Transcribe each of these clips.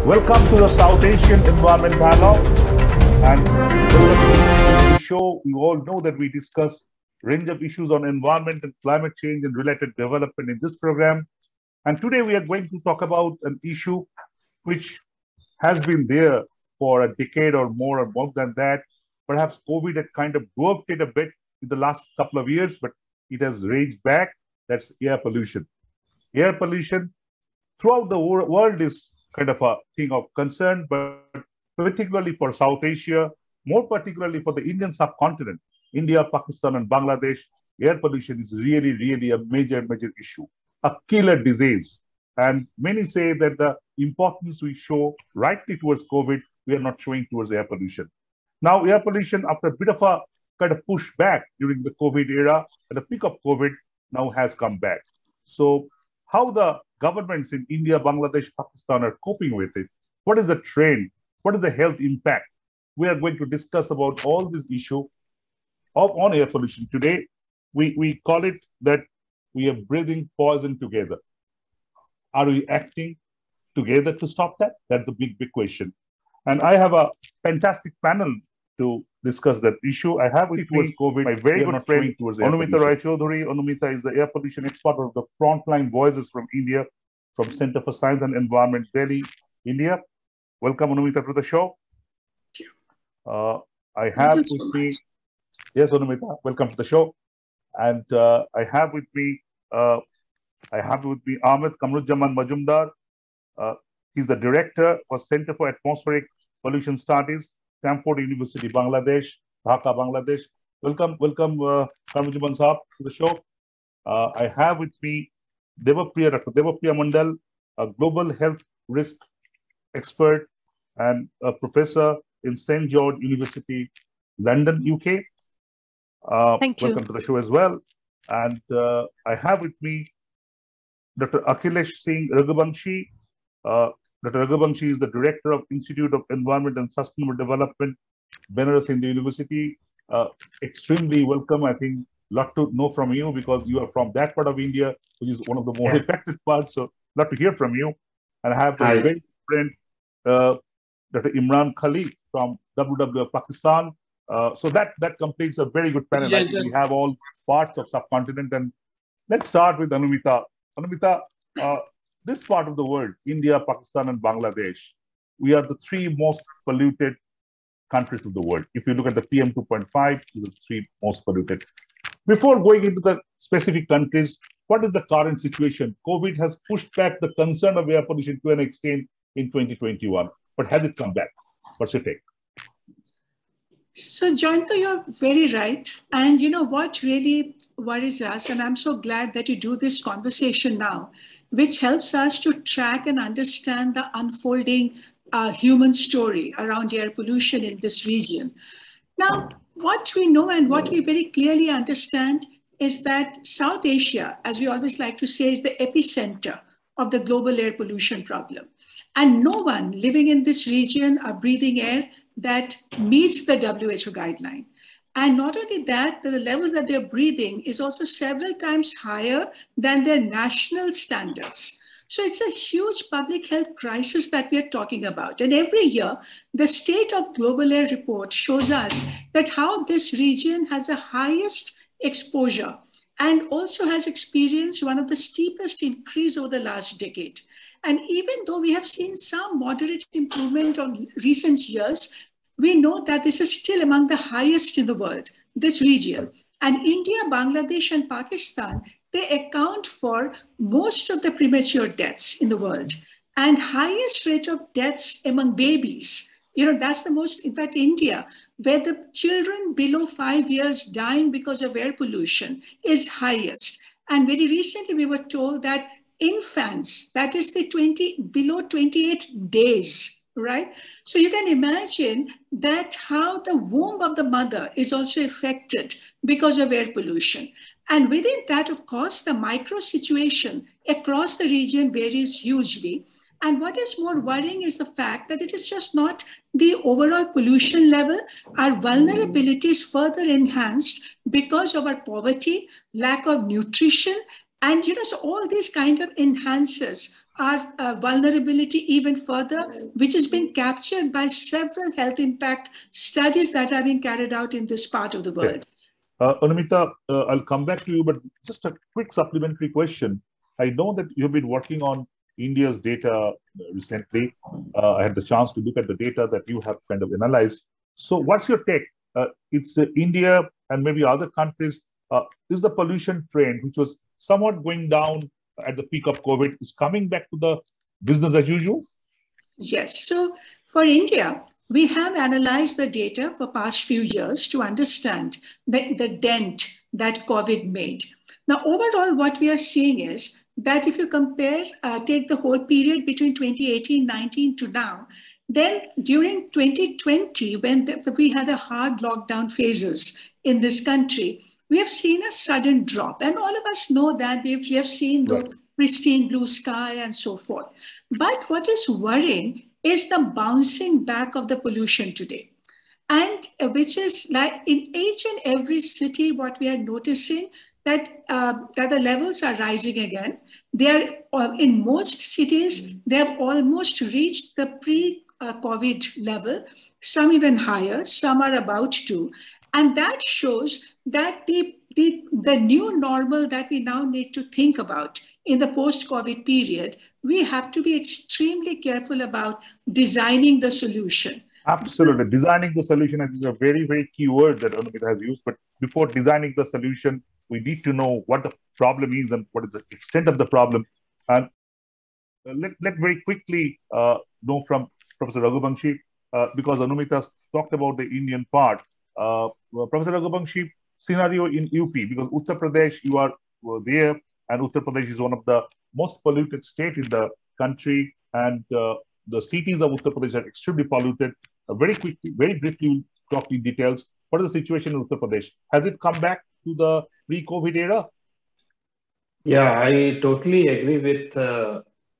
Welcome to the South Asian Environment Dialogue. And in the show, you all know that we discuss range of issues on environment and climate change and related development in this program. And today we are going to talk about an issue which has been there for a decade or more than that. Perhaps COVID had kind of dwarfed it a bit in the last couple of years, but it has raged back. That's air pollution. Air pollution throughout the world is kind of a thing of concern, but particularly for South Asia, more particularly for the Indian subcontinent, India, Pakistan, and Bangladesh, air pollution is really a major issue, a killer disease. And many say that the importance we show rightly towards COVID, we are not showing towards air pollution. Now, air pollution, after a bit of a kind of push back during the COVID era, at the peak of COVID, now has come back. So how the governments in India, Bangladesh, Pakistan are coping with it? What is the trend? What is the health impact? We are going to discuss about all this issue on air pollution today. We call it that we are breathing poison together. Are we acting together to stop that? That's the big question. And I have a fantastic panel to discuss that issue. I have with towards COVID my very good friend Anumita Roychowdhury. Anumita is the air pollution expert of the Frontline Voices from India, from Center for Science and Environment, Delhi, India. Welcome, Anumita, to the show. Thank you. I have with me, yes, Anumita, welcome to the show. And I have with me Ahmed Kamruzzaman Majumder. He's the director for Center for Atmospheric Pollution Studies, Stamford University, Bangladesh, Dhaka, Bangladesh. Welcome, Kamruzzaman Saab, to the show. I have with me Debapriya, Dr. Debapriya Mondal, a global health risk expert and a professor in St. George University, London, UK. Thank you. Welcome to the show as well. And I have with me Dr. Akhilesh Singh Raghubanshi. Dr. Raghubanshi is the director of Institute of Environment and Sustainable Development, Banaras in the university. Extremely welcome. I think a lot to know from you because you are from that part of India, which is one of the more affected parts. So, a lot to hear from you. And I have my very friend, Dr. Imran Khalid from WWF Pakistan. So that completes a very good panel. I think we have all parts of subcontinent. And let's start with Anumita. Anumita, this part of the world, India, Pakistan, and Bangladesh, we are the three most polluted countries of the world. If you look at the PM 2.5, the three most polluted. Before going into the specific countries, what is the current situation? COVID has pushed back the concern of air pollution to an extent in 2021, but has it come back? What's your take? So, Jayanta, you're very right. And you know what really worries us, and I'm so glad that you do this conversation now, which helps us to track and understand the unfolding human story around air pollution in this region. Now, what we know and what we very clearly understand is that South Asia, as we always like to say, is the epicenter of the global air pollution problem. And no one living in this region are breathing air that meets the WHO guideline. And not only that, the levels that they're breathing is also several times higher than their national standards. So it's a huge public health crisis that we are talking about. And every year, the State of Global Air report shows us that how this region has the highest exposure and also has experienced one of the steepest increase over the last decade. And even though we have seen some moderate improvement on recent years, we know that this is still among the highest in the world, this region. And India, Bangladesh, and Pakistan, they account for most of the premature deaths in the world and highest rate of deaths among babies. You know, that's the most, in fact, India, where the children below 5 years dying because of air pollution is highest. And very recently we were told that infants, that is the below 28 days, right? So you can imagine that how the womb of the mother is also affected because of air pollution. And within that, of course, the micro situation across the region varies hugely. And what is more worrying is the fact that it is just not the overall pollution level. Our vulnerability is further enhanced because of our poverty, lack of nutrition, and so all these kind of enhances our vulnerability even further, which has been captured by several health impact studies that are being carried out in this part of the world. Anumita, I'll come back to you, but just a quick supplementary question. I know that you've been working on India's data recently. I had the chance to look at the data that you have kind of analyzed. So what's your take? It's India and maybe other countries. Is the pollution trend, which was somewhat going down at the peak of COVID, is coming back to the business as usual? Yes. So for India, we have analyzed the data for past few years to understand the dent that COVID made. Now, overall, what we are seeing is that if you compare, take the whole period between 2018-19 to now, then during 2020, when we had a hard lockdown phases in this country, we have seen a sudden drop. And all of us know that we have seen the pristine blue sky and so forth. But what is worrying is the bouncing back of the pollution today. And which is like in each and every city, what we are noticing that the levels are rising again. They are in most cities, they have almost reached the pre-COVID level, some even higher, some are about to. And that shows that the new normal that we now need to think about in the post-COVID period, we have to be extremely careful about designing the solution. Absolutely. Designing the solution is a very, very key word that Anumita has used. But before designing the solution, we need to know what the problem is and what is the extent of the problem. And let very quickly know from Professor Raghubanshi, because Anumita talked about the Indian part. Professor Raghubanshi, scenario in UP, because Uttar Pradesh, you are there, and Uttar Pradesh is one of the most polluted state in the country, and the cities of Uttar Pradesh are extremely polluted. Very quickly, very briefly, we'll talk in details. What is the situation in Uttar Pradesh? Has it come back to the pre-COVID era? Yeah, I totally agree with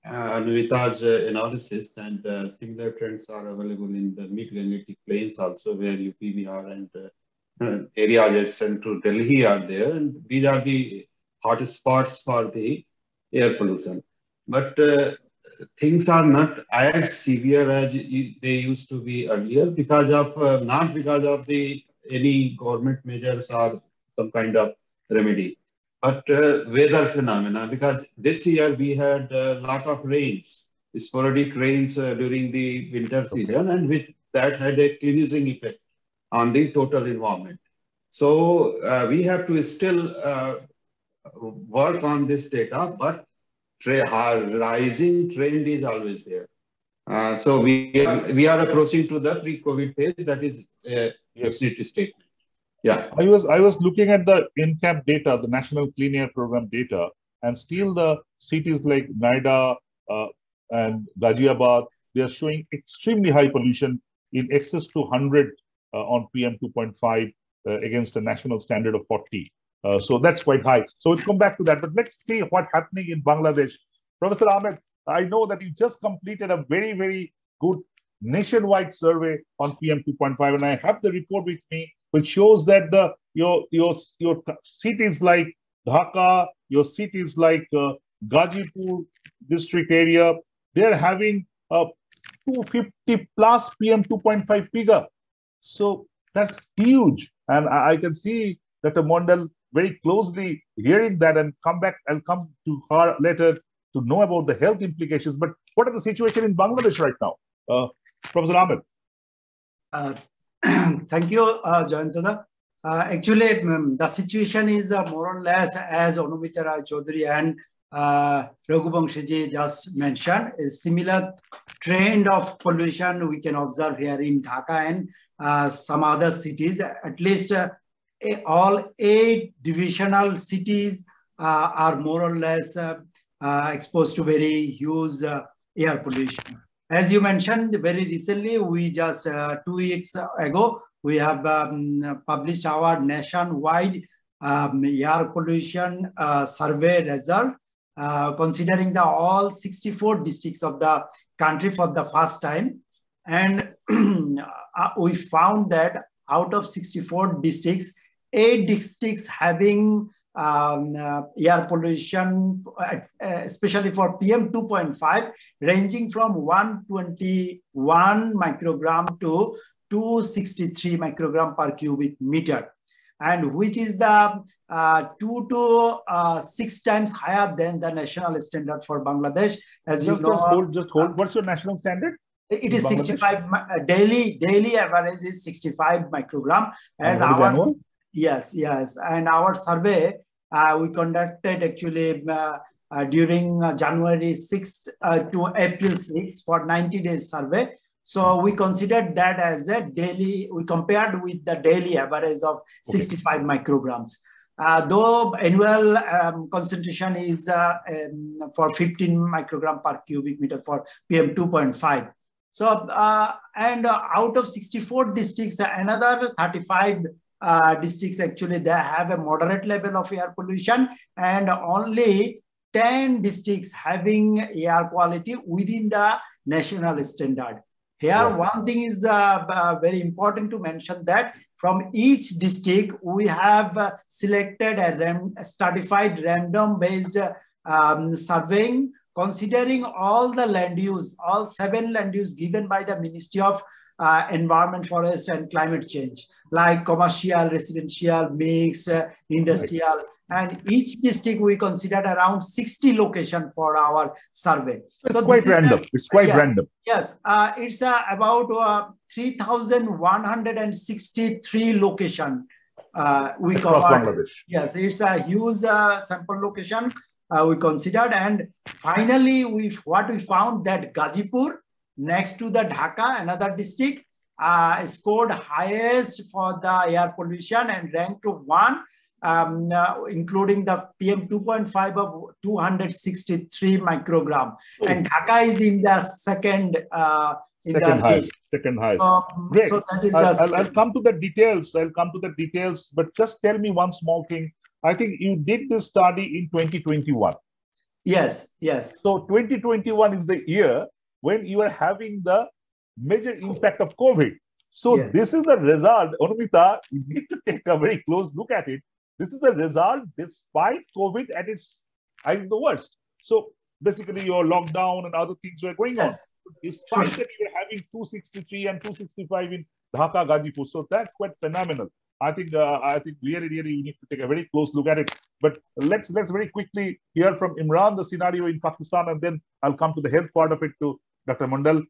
Anumita's analysis, and similar trends are available in the mid-Gangetic plains also, where UP, Bihar, and areas adjacent to Delhi are there. And these are the hottest spots for the air pollution. But things are not as severe as they used to be earlier because of not because of any government measures or some kind of remedy, but weather phenomena. Because this year we had a lot of rains, sporadic rains during the winter season, and which that had a cleansing effect on the total environment. So we have to still work on this data, but rising trend is always there. So we are approaching to the pre-COVID phase. That is a definite statement. Yeah. I was looking at the NCAP data, the National Clean Air Program data, and still the cities like Noida and Ghaziabad, they are showing extremely high pollution in excess to 100 on PM 2.5 against a national standard of 40. So that's quite high. So we'll come back to that. But let's see what's happening in Bangladesh. Professor Ahmed, I know that you just completed a very, very good nationwide survey on PM 2.5, and I have the report with me, which shows that your cities like Dhaka, your cities like Gazipur district area, they're having a 250 plus PM 2.5 figure. So that's huge. And I can see Dr. Mondal very closely hearing that, and I'll come to her later to know about the health implications. But what is the situation in Bangladesh right now? Professor Ahmed. Thank you, Jayanta. Actually, the situation is more or less as Anumita Roychowdhury and Raghubanshi just mentioned. A similar trend of pollution we can observe here in Dhaka and some other cities. At least all 8 divisional cities are more or less exposed to very huge air pollution. As you mentioned, very recently, we just 2 weeks ago, we have published our nationwide air pollution survey result, considering all 64 districts of the country for the first time. And we found that out of 64 districts, 8 districts having air pollution, especially for PM 2.5, ranging from 121 microgram to 263 microgram per cubic meter, and which is the 2 to 6 times higher than the national standard for Bangladesh. As you know, just hold. What's your national standard? It is 65. Daily average is 65 microgram. As our annual? Yes, and our survey we conducted actually during January 6th to April 6th for 90 days survey. So we considered that as a daily. We compared with the daily average of 65 micrograms. Though annual concentration is for 15 microgram per cubic meter for PM 2.5. So, and out of 64 districts, another 35 districts actually, they have a moderate level of air pollution, and only 10 districts having air quality within the national standard. Here, one thing is very important to mention, that from each district, we have selected a stratified random-based surveying, considering all the land use, all 7 land use given by the Ministry of Environment, Forest and Climate Change, like commercial, residential, mixed, industrial, and each district we considered around 60 locations for our survey. So quite random. It's quite random. Yes, it's about 3,163 locations we across covered. Bangladesh. Yes, it's a huge sample location we considered, and finally what we found that Gazipur, next to the Dhaka, another district, scored highest for the air pollution and ranked to 1, including the PM 2.5 of 263 microgram. And Dhaka is in the second highest. So, great. So that is I'll come to the details. But just tell me one small thing. I think you did this study in 2021. Yes. So 2021 is the year when you are having the major impact of COVID. So this is the result. Anumita, you need to take a very close look at it. This is the result despite COVID at its, I think, the worst. So basically your lockdown and other things were going on. Despite that, you were having 263 and 265 in Dhaka, Gazipur. So that's quite phenomenal. I think really you need to take a very close look at it. But let's very quickly hear from Imran the scenario in Pakistan, and then I'll come to the health part of it to Dr. Mondal.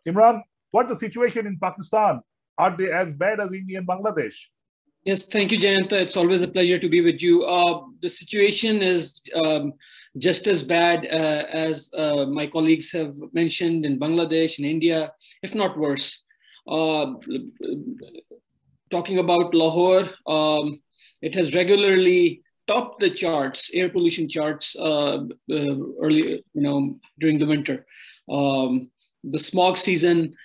Imran, what's the situation in Pakistan? Are they as bad as India and Bangladesh? Yes, thank you, Jayanta. It's always a pleasure to be with you. The situation is just as bad as my colleagues have mentioned in Bangladesh and India, if not worse. Talking about Lahore, it has regularly topped the charts, air pollution charts, early, during the winter. The smog season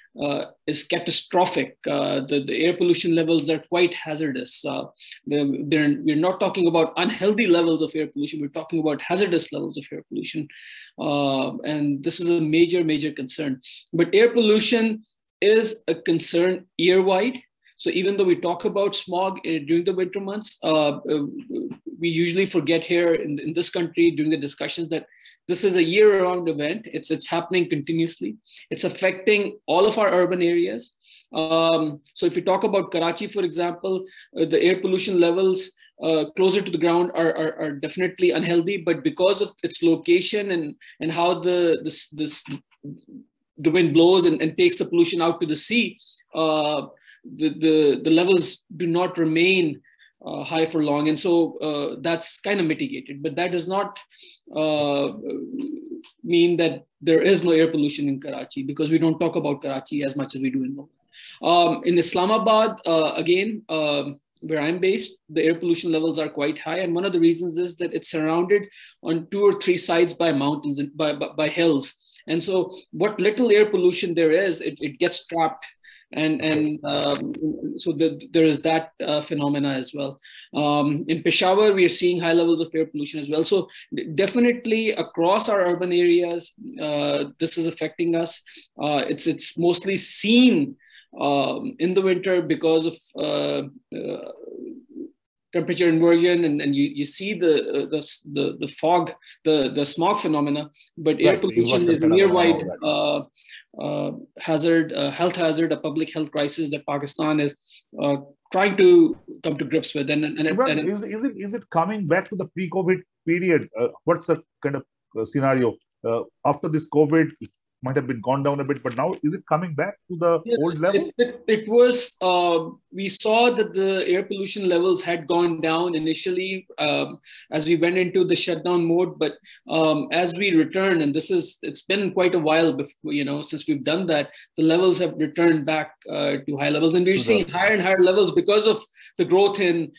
is catastrophic. The air pollution levels are quite hazardous. We're not talking about unhealthy levels of air pollution. We're talking about hazardous levels of air pollution. And this is a major concern. But air pollution is a concern year-wide. So even though we talk about smog during the winter months, we usually forget here in this country during the discussions that this is a year-round event. It's happening continuously. It's affecting all of our urban areas. So if you talk about Karachi, for example, the air pollution levels closer to the ground are definitely unhealthy, but because of its location and how the wind blows and takes the pollution out to the sea, the levels do not remain high for long, and so that's kind of mitigated. But that does not mean that there is no air pollution in Karachi, because we don't talk about Karachi as much as we do in Mumbai. In Islamabad, again, where I'm based, the air pollution levels are quite high, and one of the reasons is that it's surrounded on 2 or 3 sides by mountains and by hills, and so what little air pollution there is, it gets trapped. And so there is that phenomena as well. In Peshawar, we are seeing high levels of air pollution as well. So definitely across our urban areas, this is affecting us. It's mostly seen in the winter because of temperature inversion, and you see the fog, the smog phenomena, but air pollution is a near-wide hazard, health hazard, a public health crisis that Pakistan is trying to come to grips with. Is it coming back to the pre-COVID period? What's the kind of scenario after this COVID? Might have been gone down a bit, but now is it coming back to the old level? It was, we saw that the air pollution levels had gone down initially as we went into the shutdown mode, but as we return, and it's been quite a while before, since we've done that, the levels have returned back to high levels, and we're seeing higher and higher levels because of the growth in,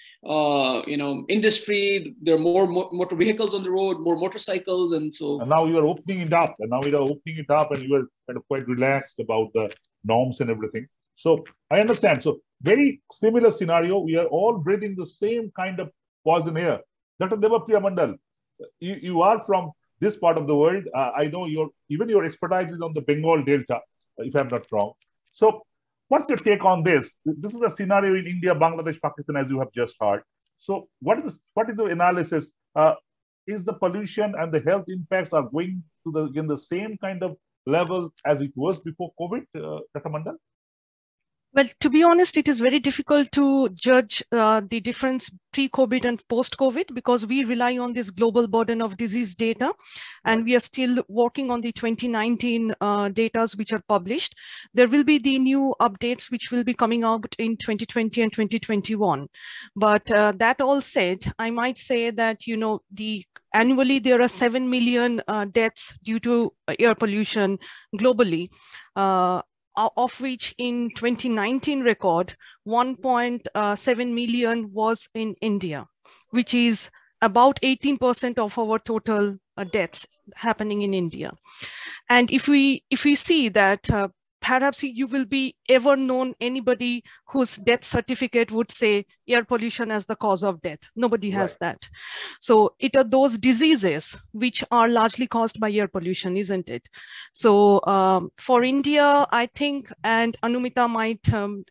industry. There are more motor vehicles on the road, more motorcycles, and so. And now you are opening it up, and you were kind of quite relaxed about the norms and everything. So I understand. So very similar scenario. We are all breathing the same kind of poison air. Dr. Debapriya Mondal, you are from this part of the world. I know your expertise is on the Bengal Delta, if I'm not wrong. So what's your take on this? This is a scenario in India, Bangladesh, Pakistan, as you have just heard. So what is the analysis? Is the pollution and the health impacts are going to the same kind of level as it was before COVID, Dr. Mondal? Well, to be honest, it is very difficult to judge the difference pre-COVID and post-COVID because we rely on this global burden of disease data, and we are still working on the 2019 data which are published. There will be the new updates which will be coming out in 2020 and 2021. But that all said, I might say that, annually there are 7 million deaths due to air pollution globally. Of which in 2019 record, 1.7 million was in India, which is about 18% of our total deaths happening in India. And if we see that perhaps you will be ever known anybody whose death certificate would say air pollution as the cause of death. Nobody has that. So it are those diseases which are largely caused by air pollution, isn't it? So for India, I think, and Anumita might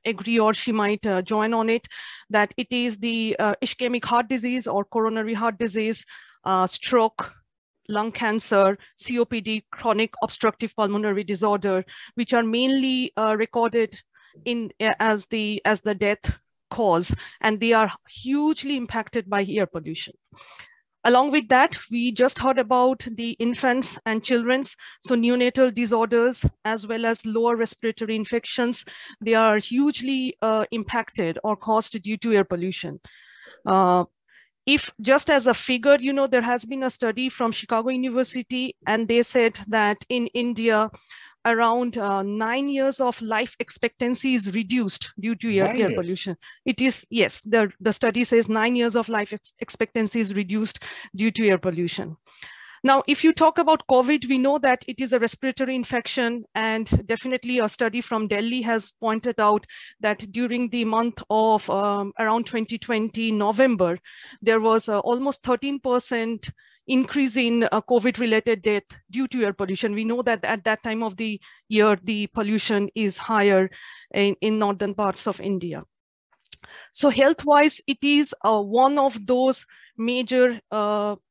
agree or she might join on it, that it is the ischemic heart disease or coronary heart disease, stroke, lung cancer, COPD, chronic obstructive pulmonary disorder, which are mainly recorded as the death cause, and they are hugely impacted by air pollution. Along with that, we just heard about the infants and children's, so neonatal disorders as well as lower respiratory infections. They are hugely impacted or caused due to air pollution. If just as a figure, there has been a study from Chicago University, and they said that in India, around 9 years of life expectancy is reduced due to air pollution. It is, yes, the study says 9 years of life expectancy is reduced due to air pollution. Now, if you talk about COVID, we know that it is a respiratory infection, and definitely a study from Delhi has pointed out that during the month of around 2020 November, there was almost 13% increase in COVID-related death due to air pollution. We know that at that time of the year, the pollution is higher in northern parts of India. So health-wise, it is one of those major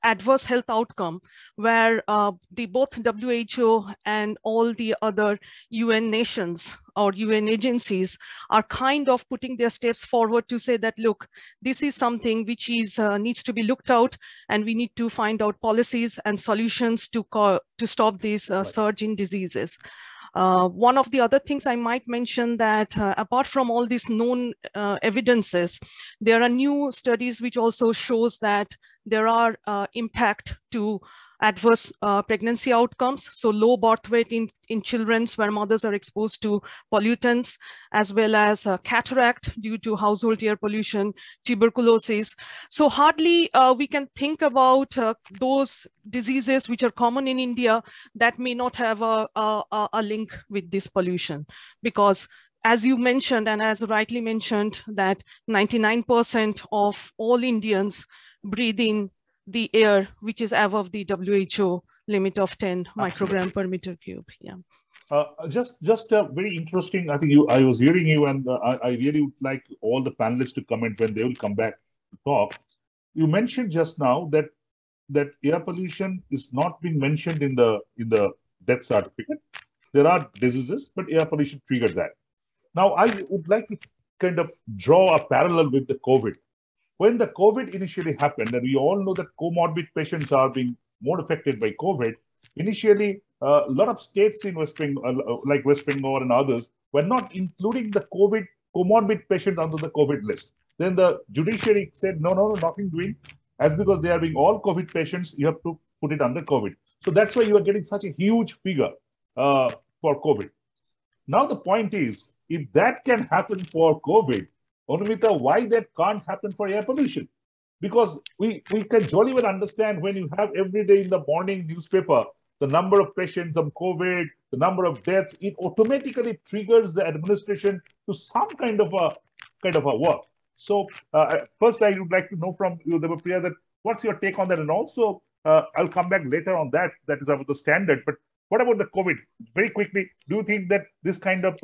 adverse health outcome where both WHO and all the other UN nations or UN agencies are kind of putting their steps forward to say that, look, this is something which is needs to be looked out, and we need to find out policies and solutions to stop this surge in diseases. One of the other things I might mention that apart from all these known evidences, there are new studies which also shows that there are impact to adverse pregnancy outcomes. So low birth weight in children where mothers are exposed to pollutants, as well as cataract due to household air pollution, tuberculosis. So hardly we can think about those diseases which are common in India that may not have a link with this pollution, because as you mentioned, and as rightly mentioned, that 99% of all Indians breathe in the air which is above the WHO limit of 10 microgram per meter cube. Yeah. Just very interesting. I think I was hearing you, and I really would like all the panelists to comment when they will come back. talk. You mentioned just now that air pollution is not being mentioned in the death certificate. There are diseases, but air pollution triggered that. Now, I would like to kind of draw a parallel with the COVID. When the COVID initially happened, and we all know that comorbid patients are being more affected by COVID, initially, a lot of states in West Bengal, like West Bengal and others, were not including the COVID comorbid patient under the COVID list. Then the judiciary said, no, nothing doing. As because they are being all COVID patients, you have to put it under COVID. So that's why you are getting such a huge figure for COVID. Now the point is, if that can happen for COVID, Anumita, why that can't happen for air pollution? Because we can jolly well understand when you have every day in the morning newspaper, the number of patients of COVID, the number of deaths, it automatically triggers the administration to some kind of a work. So first, I would like to know from you, Debapriya, that what's your take on that? And also, I'll come back later on that. That is about the standard. But what about the COVID? Very quickly, do you think that this kind of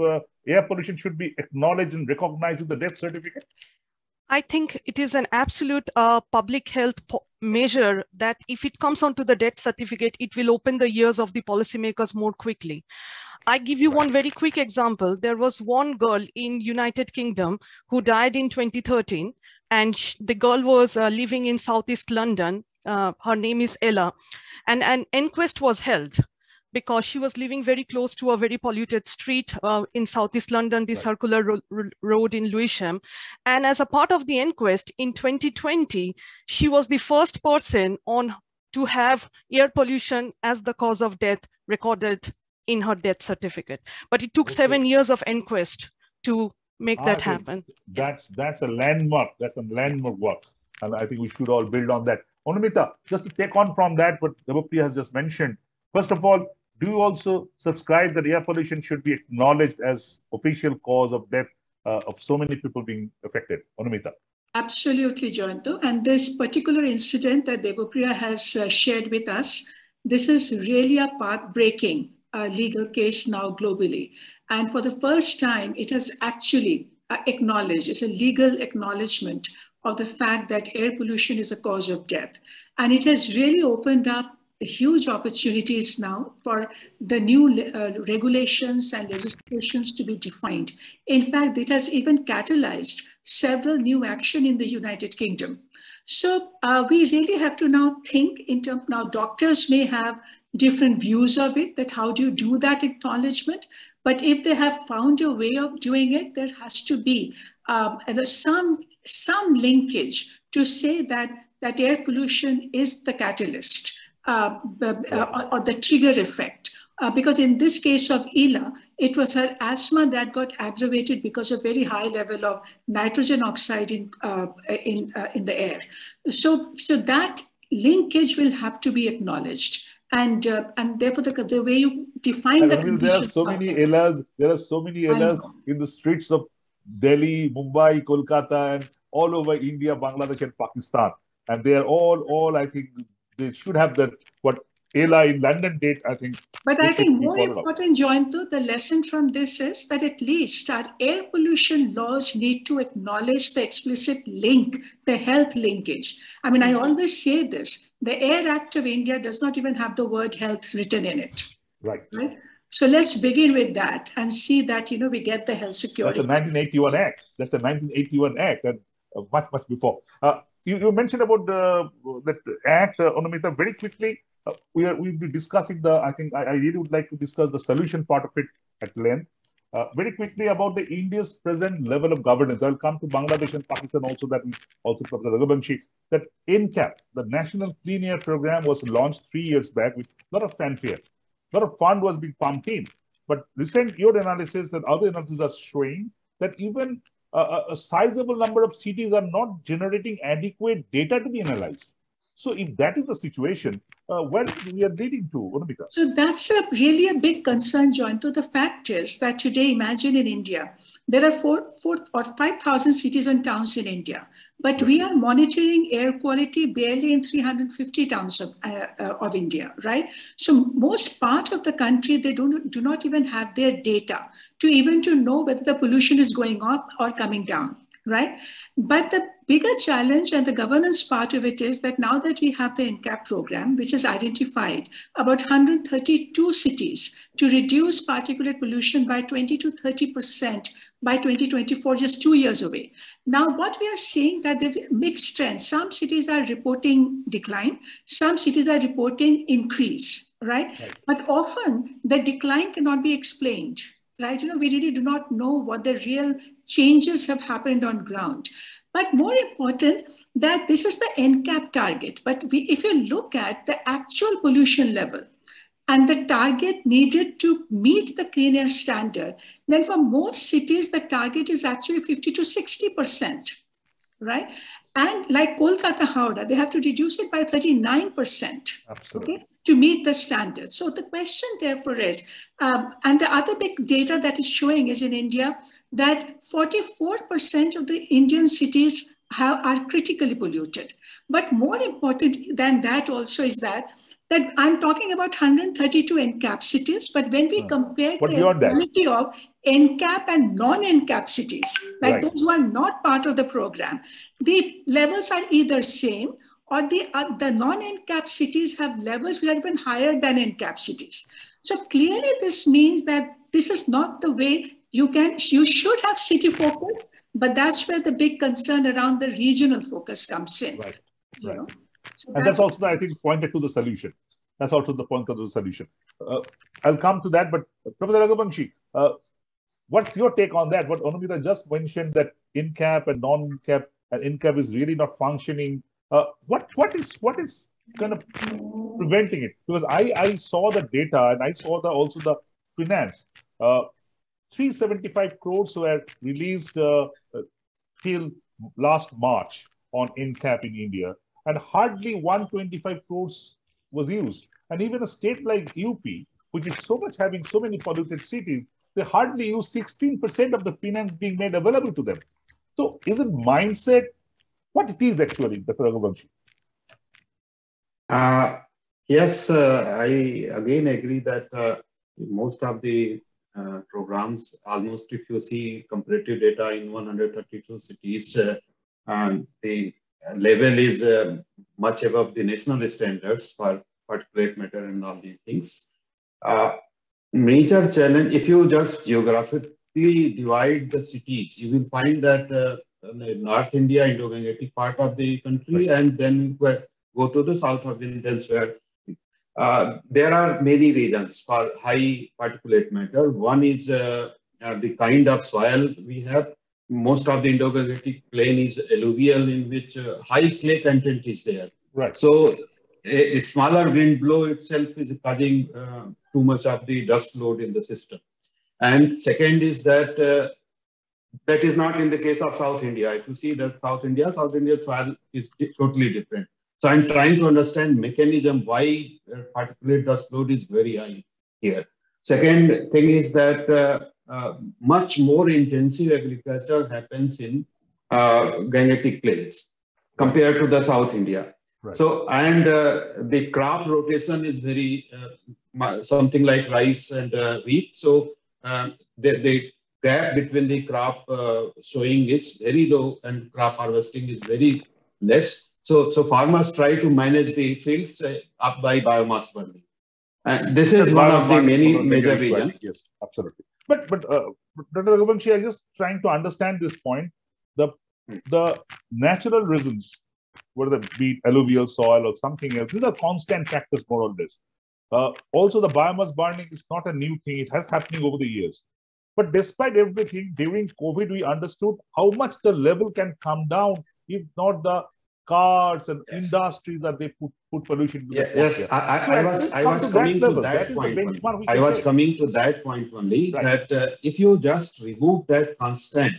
air pollution should be acknowledged and recognized with the death certificate? I think it is an absolute public health measure that if it comes onto the death certificate, it will open the ears of the policymakers more quickly. I give you one very quick example. There was one girl in United Kingdom who died in 2013, and the girl was living in Southeast London. Her name is Ella, and an inquest was held because she was living very close to a very polluted street in Southeast London, the circular road in Lewisham. And as a part of the inquest in 2020, she was the first person to have air pollution as the cause of death recorded in her death certificate. But it took 7 years of inquest to make that happen. That's a landmark. That's a landmark work. And I think we should all build on that. Anumita, just to take on from that, what Debapriya has just mentioned, first of all, do you also subscribe that air pollution should be acknowledged as official cause of death of so many people being affected? Anumita. Absolutely, Jayanta. And this particular incident that Debapriya has shared with us, this is really a path-breaking legal case now globally. And for the first time, it has actually acknowledged, it's a legal acknowledgement of the fact that air pollution is a cause of death. And it has really opened up huge opportunities now for the new regulations and legislations to be defined. In fact, it has even catalyzed several new action in the United Kingdom. So we really have to now think in terms, now doctors may have different views of it, that how do you do that acknowledgement? But if they have found a way of doing it, there has to be some linkage to say that air pollution is the catalyst. Or the trigger effect. Because in this case of Ela, it was her asthma that got aggravated because of very high level of nitrogen oxide in the air. So that linkage will have delhi acknowledged. And therefore, the way you define the condition. There are so many Elas. There are so many Elas in the streets of Delhi, Mumbai, Kolkata, and all over India, Bangladesh, and Pakistan. And they are all I think, they should have what Ela in London did, I think. But I think more important, Jayanta, the lesson from this is that at least our air pollution laws need to acknowledge the explicit link, the health linkage. I mean, I always say this, the Air Act of India does not even have the word health written in it. Right? So let's begin with that and see that, we get the health security. That's the 1981 Act. That's the 1981 Act, and much before. You mentioned about that act, Anumita, very quickly. We'll be discussing I really would like to discuss the solution part of it at length. Very quickly about India's present level of governance. I'll come to Bangladesh and Pakistan also, that also Professor Raghubanshi. That NCAP, the National Clean Air Program, was launched 3 years back with a lot of fanfare. A lot of fund was being pumped in. But your analysis and other analysis are showing that even a sizable number of cities are not generating adequate data to be analyzed. So if that is the situation, where we are leading to, Anumita? So that's really a big concern, Jayanta. The fact is that today, imagine in India, there are 4,000 or 5,000 cities and towns in India, but we are monitoring air quality barely in 350 towns of India, right? So most part of the country, they do not even have their data to know whether the pollution is going up or coming down, right? But the bigger challenge and the governance part of it is that now that we have the NCAP program, which has identified about 132 cities to reduce particulate pollution by 20 to 30% by 2024, just 2 years away. Now, what we are seeing that the mixed trends, some cities are reporting decline, some cities are reporting increase, right? But often the decline cannot be explained. Right, we really do not know what the real changes have happened on ground. But more important, that this is the NCAP target. But if you look at the actual pollution level and the target needed to meet the clean air standard, then for most cities, the target is actually 50 to 60%, right? And like Kolkata, Howrah, they have to reduce it by 39%. Absolutely. Okay? To meet the standards. So the question therefore is, and the other big data that is showing is in India, that 44% of the Indian cities are critically polluted. But more important than that also is that I'm talking about 132 NCAP cities, but when we compare the quality of NCAP and non-NCAP cities, like those who are not part of the program, the levels are either same or the non-NCAP cities have levels which are even higher than NCAP cities. So clearly this means that this is not the way you should have city focus, but that's where the big concern around the regional focus comes in. Right. So and that's also, I think, pointed to the solution. That's also the point of the solution. I'll come to that, but Professor Raghubanshi, what's your take on that? What Anumita just mentioned, that NCAP and non-NCAP, and NCAP is really not functioning. What is kind of preventing it? Because I saw the data and I saw also the finance. 375 crores were released till last March on NCAP in India, and hardly 125 crores was used. And even a state like UP, which is having so many polluted cities, they hardly use 16% of the finance being made available to them. So is it mindset? What it is actually, Dr. Raghubanshi? Yes, I again agree that most of the programs, almost if you see comparative data in 132 cities, the level is much above the national standards for particulate matter and all these things. Major challenge, if you just geographically divide the cities, you will find that North India, Indo-Gangetic part of the country, and then go to the south of India, where there are many reasons for high particulate matter. One is the kind of soil we have. Most of the Indo-Gangetic plain is alluvial, in which high clay content is there. Right. So a smaller wind blow itself is causing too much of the dust load in the system. And second is that that is not in the case of South India. If you see that South India soil is totally different. So I'm trying to understand mechanism why particulate dust load is very high here. Second thing is that much more intensive agriculture happens in Gangetic plains compared to the South India. Right. So, and the crop rotation is very, something like rice and wheat. So the gap between the crop sowing is very low and crop harvesting is very less. So farmers try to manage the fields up by biomass burning. And this is one of the many major reasons. Yes, absolutely. But Dr. Raghubanshi, I'm just trying to understand this point. The natural reasons, whether it be alluvial soil or something else, these are constant factors more or less. Also, the biomass burning is not a new thing. It has happening over the years. But despite everything, during COVID, we understood how much the level can come down if not the cars and industries that they put pollution. Yes, I was coming to that point. I was coming to that point only, that if you just remove that constant,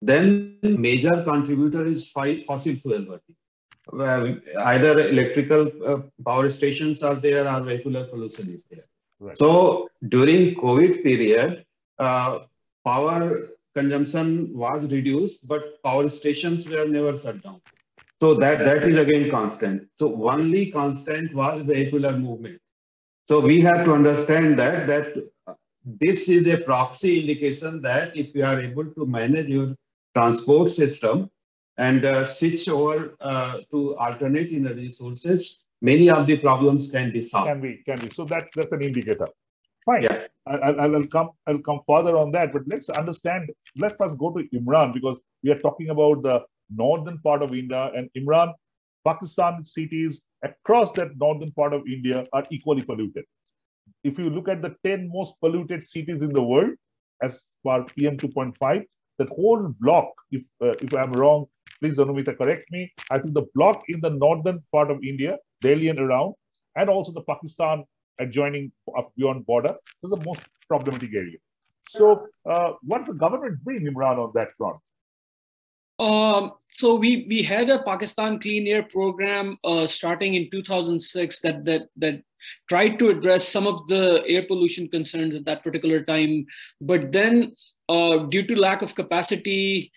then major contributor is fossil fuel burning. Either electrical power stations are there or vehicular pollution is there. Right. So during COVID period, power consumption was reduced, but power stations were never shut down. So that is again constant. So only constant was vehicular movement. So we have to understand that this is a proxy indication that if you are able to manage your transport system and switch over to alternate energy sources, many of the problems can be solved. Can be. So that's an indicator. Fine. Yeah. I'll come further on that, but let's understand. Let's first go to Imran, because we are talking about the northern part of India, and Imran, Pakistan cities across that northern part of India are equally polluted. If you look at the 10 most polluted cities in the world, as per PM 2.5, that whole block, if I'm wrong, please Anumita correct me, I think the block in the northern part of India, Delhi and around, and also the Pakistan adjoining beyond border, is the most problematic area. So what's the government doing, Imran, on that front? So we had a Pakistan Clean Air program starting in 2006 that tried to address some of the air pollution concerns at that particular time, but then due to lack of capacity,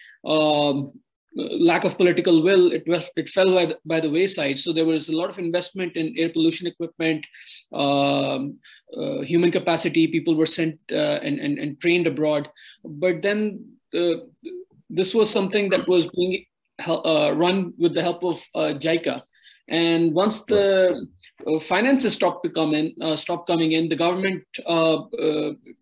lack of political will, it fell by the wayside. So there was a lot of investment in air pollution equipment, human capacity. People were sent and trained abroad, but then this was something that was being run with the help of JICA. And once the finances stopped coming in, the government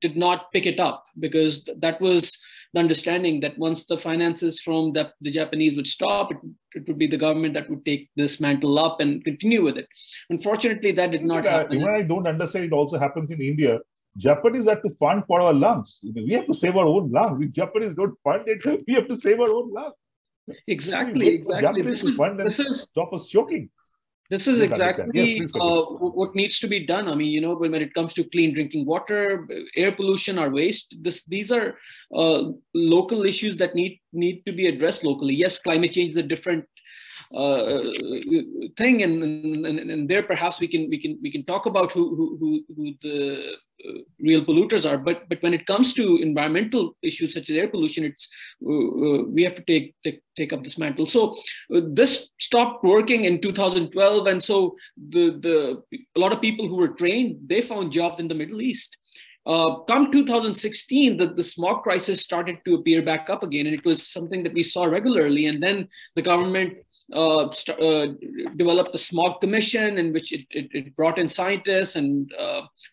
did not pick it up, because that was the understanding that once the finances from the Japanese would stop, it would be the government that would take this mantle up and continue with it. Unfortunately, that did not happen. Even I don't understand, it also happens in India. Japanese have to fund for our lungs. We have to save our own lungs. If Japanese don't fund it, we have to save our own lungs. Exactly. Japanese to fund and stop us choking. This is exactly what needs to be done. I mean, when it comes to clean drinking water, air pollution, or waste, these are local issues that need to be addressed locally. Yes, climate change is a different thing, and there perhaps we can talk about who the real polluters are. But when it comes to environmental issues such as air pollution, it's we have to take up this mantle. So this stopped working in 2012, and so a lot of people who were trained, they found jobs in the Middle East. Come 2016, the smog crisis started to appear back up again, and it was something that we saw regularly. And then the government developed a smog commission, in which it brought in scientists and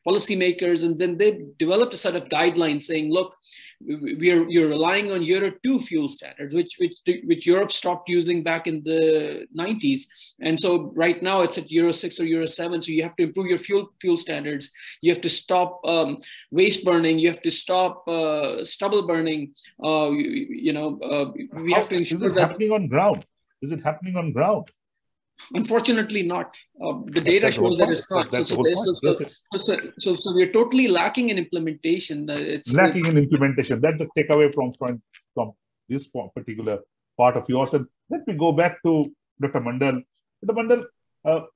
policymakers, and then they developed a set of guidelines saying, look, you're relying on Euro 2 fuel standards, which Europe stopped using back in the 90s. And so right now it's at Euro 6 or Euro 7. So you have to improve your fuel standards. You have to stop waste burning. You have to stop stubble burning. We have to ensure that— Is it happening on ground? Is it happening on ground? Unfortunately not. The data shows that it's not. So we're totally lacking in implementation. Lacking in implementation. That's the takeaway from this particular part of yours. And let me go back to Dr. Mondal. Dr. Mondal,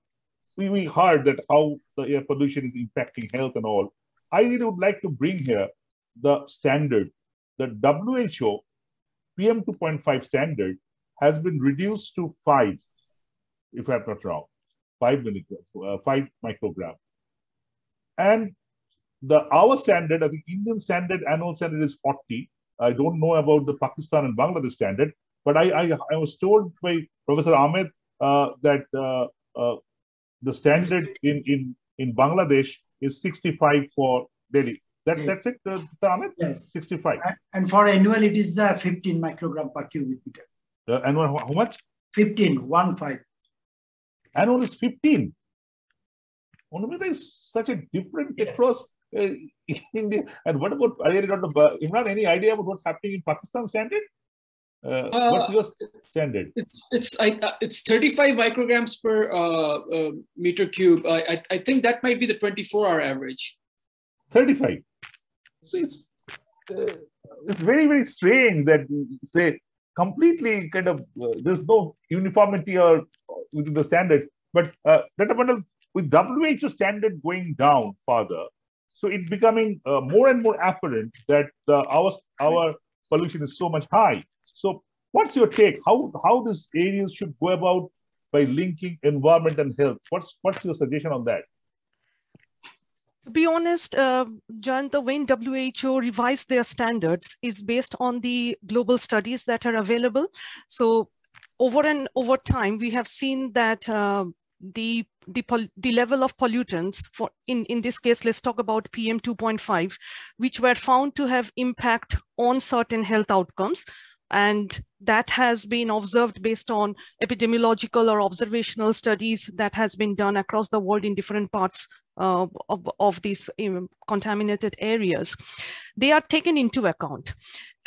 we heard that how the air pollution is impacting health and all. I really would like to bring here the standard. The WHO PM 2.5 standard has been reduced to 5. If I'm not wrong, 5 microgram. And our standard, I think Indian standard, annual standard is 40. I don't know about the Pakistan and Bangladesh standard, but I was told by Professor Ahmed that the standard in Bangladesh is 65 for Delhi. That's it, Ahmed? Yes. 65. And for annual, it is 15 microgram per cubic meter. Annual, how much? 15, 1-5. Annual is 15. Anumita is such a different across India. And what about Imran? Any idea about what's happening in Pakistan standard? What's your standard? It's 35 micrograms per meter cube. I think that might be the 24-hour average. 35. So it's very, very strange that say completely kind of there's no uniformity or within the standards. But with WHO standard going down further, so it's becoming more and more apparent that our pollution is so much high. So what's your take? How these areas should go about by linking environment and health? What's your suggestion on that? To be honest, Jayanta, when WHO revised their standards is based on the global studies that are available. So over time, we have seen that the level of pollutants, for in this case, let's talk about PM 2.5, which were found to have impact on certain health outcomes. And that has been observed based on epidemiological or observational studies that has been done across the world in different parts of these contaminated areas. They are taken into account.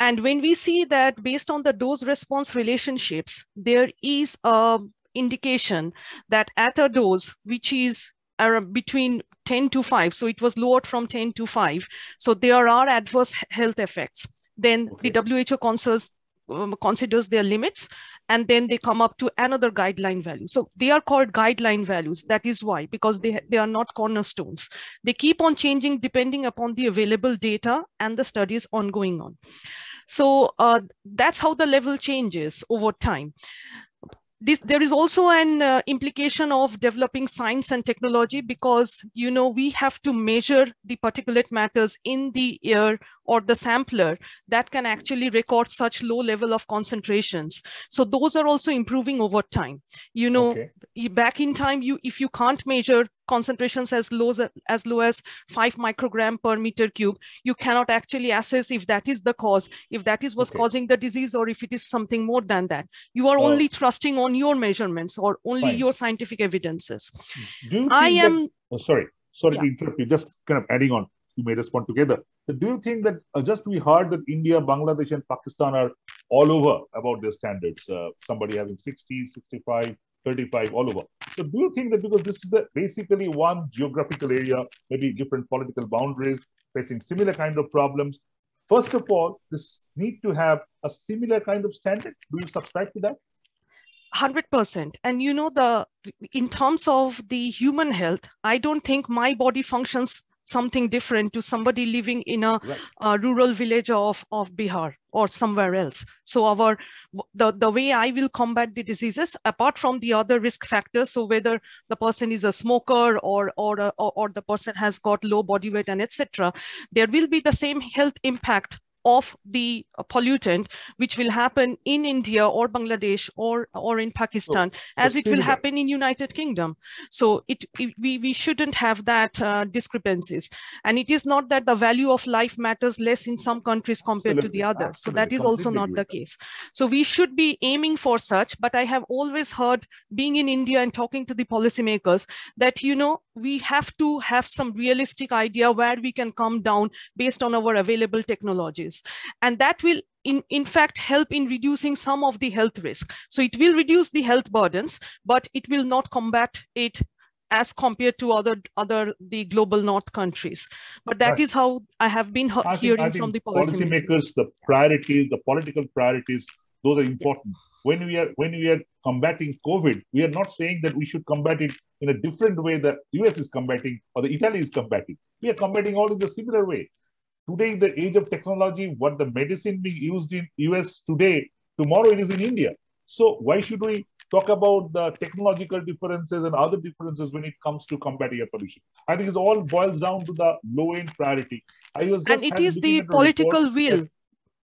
And when we see that based on the dose-response relationships, there is a indication that at a dose which is between 10 to 5, so it was lowered from 10 to 5, so there are adverse health effects. Then the WHO considers their limits, and then they come up to another guideline value. So they are called guideline values. That is why, because they are not cornerstones. They keep on changing depending upon the available data and the studies ongoing on. So that's how the level changes over time. There is also an implication of developing science and technology, because, you know, we have to measure the particulate matters in the air or the sampler that can actually record such low level of concentrations. So those are also improving over time. You know, back in time, if you can't measure concentrations as low as 5 microgram per meter cube, you cannot actually assess if that is the cause, if that is what's causing the disease, or if it is something more than that. You are only trusting on your measurements or only your scientific evidences. Do you think sorry to interrupt you, just kind of adding on, you may respond together. So do you think that just we heard that India, Bangladesh and Pakistan are all over about their standards, somebody having 60, 65, 35, all over. So do you think that because this is basically one geographical area, maybe different political boundaries, facing similar kind of problems, first of all, this need to have a similar kind of standard? Do you subscribe to that? 100%. And you know, in terms of the human health, I don't think my body functions something different to somebody living in a rural village of Bihar or somewhere else. So the way I will combat the diseases, apart from the other risk factors, so whether the person is a smoker or the person has got low body weight and etc., there will be the same health impact of the pollutant, which will happen in India or Bangladesh or in Pakistan, as it will happen in United Kingdom. So we shouldn't have that discrepancies. And it is not that the value of life matters less in some countries compared to the others. So that is also not the case. So we should be aiming for such, but I have always heard, being in India and talking to the policymakers, that, you know, we have to have some realistic idea where we can come down based on our available technologies. And that will in fact help in reducing some of the health risk. So it will reduce the health burdens, but it will not combat it as compared to the global north countries. But that is how I have been hearing from the policymakers. The priorities, the political priorities, those are important. When we are combating COVID, we are not saying that we should combat it in a different way that US is combating or the Italy is combating. We are combating all in a similar way. Today, in the age of technology, what the medicine being used in US today, tomorrow it is in India. So why should we talk about the technological differences and other differences when it comes to combating air pollution? I think it all boils down to the low-end priority. And it is the political will.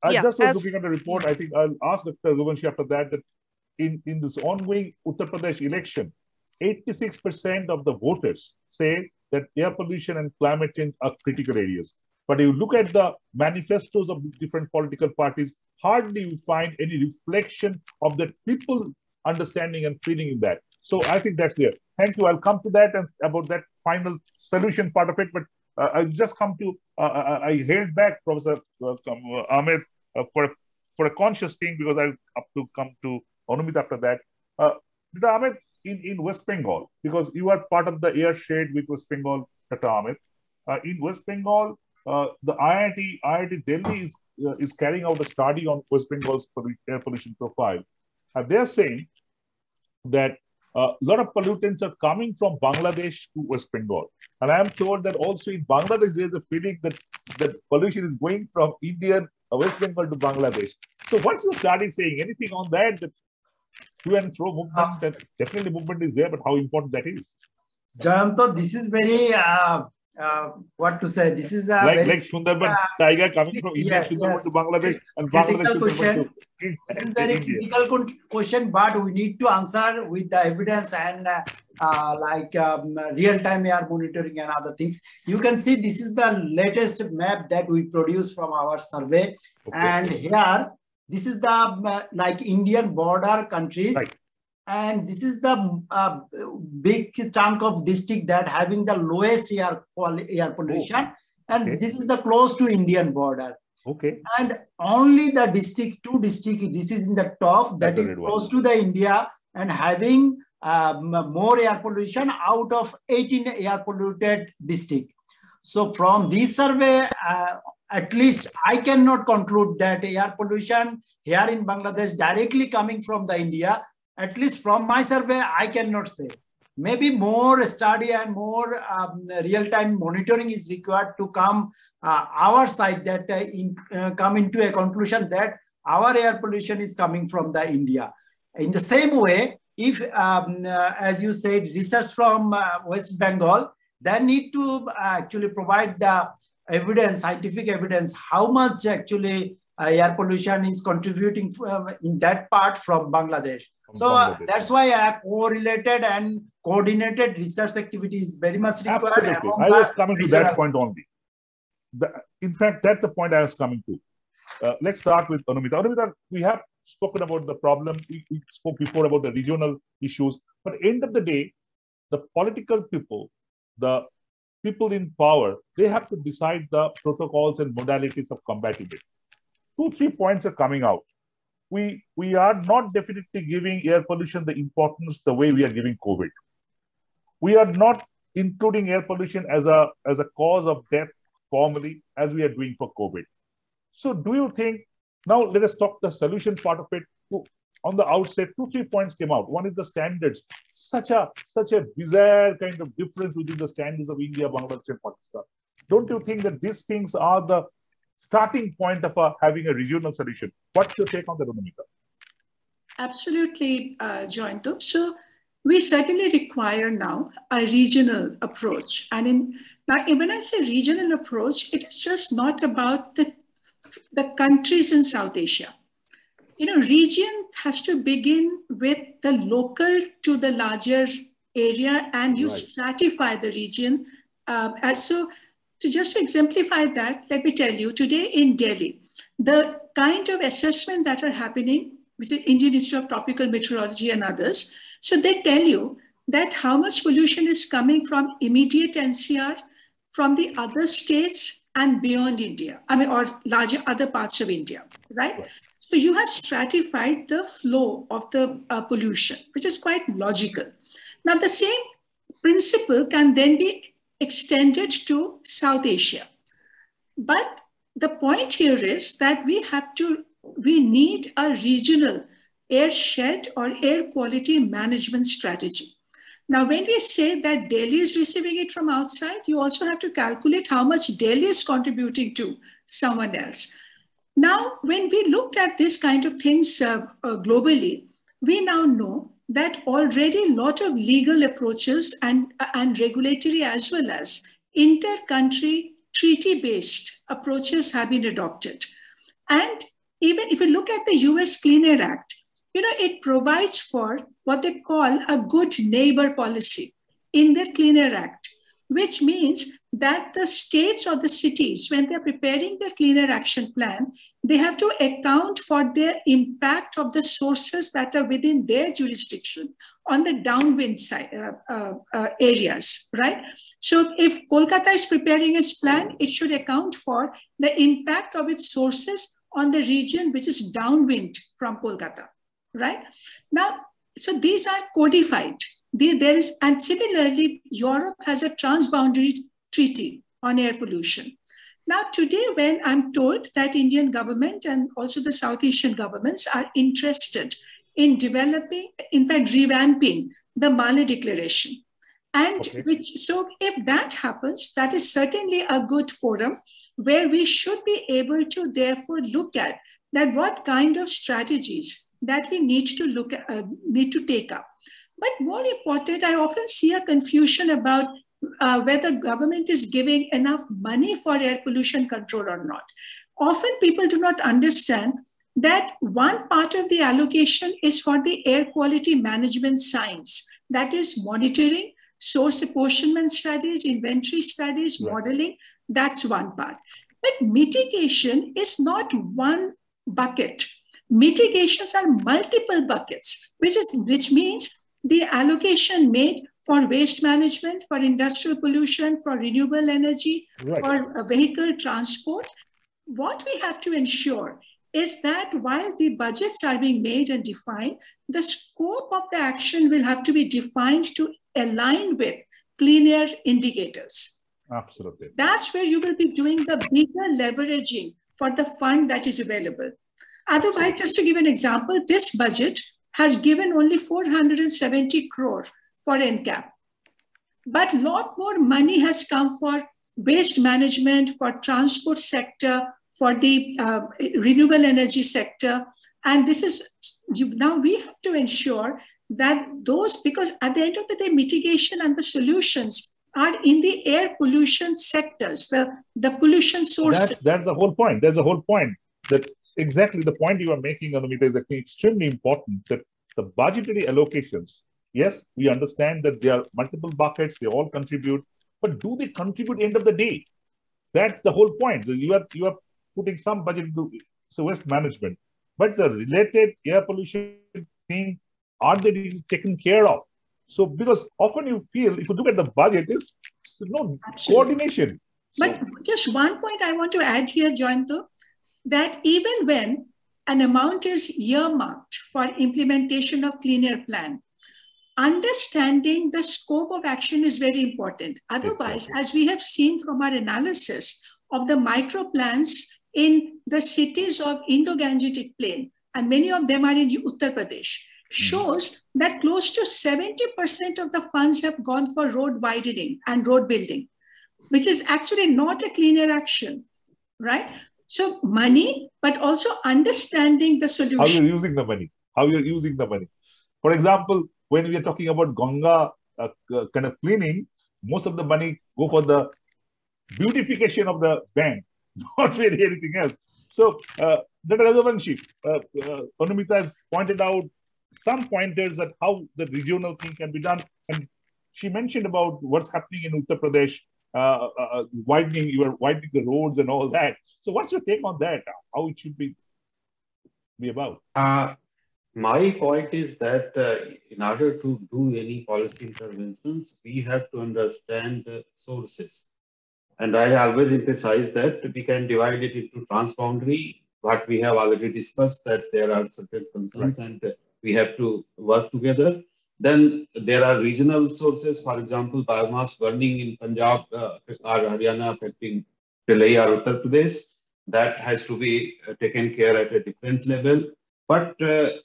I just was looking at the report. I think I'll ask Dr. Raghubanshi after that in this ongoing Uttar Pradesh election, 86% of the voters say that air pollution and climate change are critical areas. But you look at the manifestos of different political parties, hardly you find any reflection of the people understanding and feeling in that. So I think that's there. Thank you. I'll come to that and about that final solution part of it. But I'll just come to, I held back Professor Ahmed for a conscious thing, because I'll have to come to Anumita after that. Dr. Ahmed, in West Bengal, because you are part of the air shade with West Bengal, Dr. Ahmed. In West Bengal, the IIT Delhi is carrying out a study on West Bengal's air pollution profile. And they're saying that a lot of pollutants are coming from Bangladesh to West Bengal. And I am told that also in Bangladesh, there's a feeling that pollution is going from India, West Bengal to Bangladesh. So what's your study saying? Anything on that? That to and fro movement, definitely movement is there, but how important that is? Jayanta, this is very what to say. This is a like Sundarban tiger coming from India, yes, Sundarban yes. to Bangladesh, and Critical Bangladesh question. to This is very India. critical question, but we need to answer with the evidence and real-time air monitoring and other things. You can see this is the latest map that we produced from our survey, and here this is the like Indian border countries. Right. And this is the big chunk of district that having the lowest air pollution. And this is the close to Indian border. Okay. And only the district, 2 districts, this is in the top, that is close to the India and having more air pollution out of 18 air polluted district. So from this survey, at least I cannot conclude that air pollution here in Bangladesh directly coming from the India. At least from my survey, I cannot say. Maybe more study and more real-time monitoring is required to come our side that come into a conclusion that our air pollution is coming from the India. In the same way, if, as you said, research from West Bengal, they need to actually provide the evidence, scientific evidence, how much actually air pollution is contributing in that part from Bangladesh. So that's why a correlated and coordinated research activity is very much required. Absolutely. I was coming to that point only. In fact, that's the point I was coming to. Let's start with Anumita. Anumita, we have spoken about the problem. We spoke before about the regional issues. But at the end of the day, the political people, the people in power, they have to decide the protocols and modalities of combating it. 2-3 points are coming out. We are not definitely giving air pollution the importance the way we are giving COVID. We are not including air pollution as a cause of death formally as we are doing for COVID. So do you think, now let us talk the solution part of it. On the outset, 2-3 points came out. One is the standards. Such a bizarre kind of difference within the standards of India, Bangladesh, and Pakistan. Don't you think that these things are the starting point of having a regional solution? What's your take on that, Anumita? Absolutely, Jayanta. So we certainly require now a regional approach. And when I say regional approach, it is just not about the countries in South Asia. Region has to begin with the local to the larger area, and you stratify the region. Just to exemplify that, let me tell you, today in Delhi, the kind of assessment that are happening with the Indian Institute of Tropical Meteorology and others, so they tell you that how much pollution is coming from immediate NCR, from the other states and beyond India, or larger other parts of India, right? So you have stratified the flow of the pollution, which is quite logical. Now the same principle can then be extended to South Asia. But the point here is that we need a regional airshed or air quality management strategy. Now, when we say that Delhi is receiving it from outside, you also have to calculate how much Delhi is contributing to someone else. Now, when we looked at this kind of things globally, we now know that already a lot of legal approaches and regulatory as well as inter-country treaty-based approaches have been adopted. And even if you look at the US Clean Air Act, it provides for what they call a good neighbor policy in their Clean Air Act, which means that the states or the cities, when they're preparing their Clean Air Action Plan, they have to account for their impact of the sources that are within their jurisdiction on the downwind side, areas, right? So if Kolkata is preparing its plan, it should account for the impact of its sources on the region which is downwind from Kolkata, right? Now, so these are codified. And similarly, Europe has a transboundary treaty on air pollution. Now, today, when I'm told that Indian government and also the South Asian governments are interested in developing, in fact, revamping the Mali Declaration. And so if that happens, that is certainly a good forum where we should be able to therefore look at that what kind of strategies that we need to take up. But more important, I often see a confusion about whether government is giving enough money for air pollution control or not. Often people do not understand that one part of the allocation is for the air quality management science, that is monitoring, source apportionment studies, inventory studies, modeling. That's one part. But mitigation is not one bucket. Mitigations are multiple buckets, which means the allocation made for waste management, for industrial pollution, for renewable energy, for vehicle transport. What we have to ensure is that while the budgets are being made and defined, the scope of the action will have to be defined to align with clean air indicators. Absolutely. That's where you will be doing the bigger leveraging for the fund that is available. Otherwise, just to give an example, this budget has given only 470 crore for NCAP. But a lot more money has come for waste management, for transport sector, for the renewable energy sector. And this is, now we have to ensure that those, because at the end of the day, mitigation and the solutions are in the air pollution sectors, the pollution sources. That's the whole point. There's a whole point. That exactly the point you are making, Anumita, is actually extremely important, that the budgetary allocations, yes, we understand that there are multiple buckets, they all contribute, but do they contribute end of the day? That's the whole point. You are putting some budget into waste management, but the related air pollution thing, are they being taken care of? So, because often you feel, if you look at the budget, is no coordination. But just one point I want to add here, Jayanta, that even when an amount is earmarked for implementation of clean air plan, understanding the scope of action is very important. Otherwise, as we have seen from our analysis of the micro plans in the cities of Indo-Gangetic Plain, and many of them are in Uttar Pradesh, shows that close to 70% of the funds have gone for road widening and road building, which is actually not a clean air action, right? So money, but also understanding the solution. How you're using the money. How you're using the money. For example, when we are talking about Ganga kind of cleaning, most of the money go for the beautification of the bank, not really anything else. So, Dr. Raghubanshi, Anumita has pointed out some pointers at how the regional thing can be done. And she mentioned about what's happening in Uttar Pradesh, you are widening the roads and all that. So what's your take on that? How it should be about? My point is that in order to do any policy interventions, we have to understand the sources. And I always emphasize that we can divide it into transboundary, what we have already discussed, that there are certain concerns and we have to work together. Then there are regional sources, for example, biomass burning in Punjab or Haryana affecting Delhi or Uttar Pradesh. That has to be taken care at a different level. But the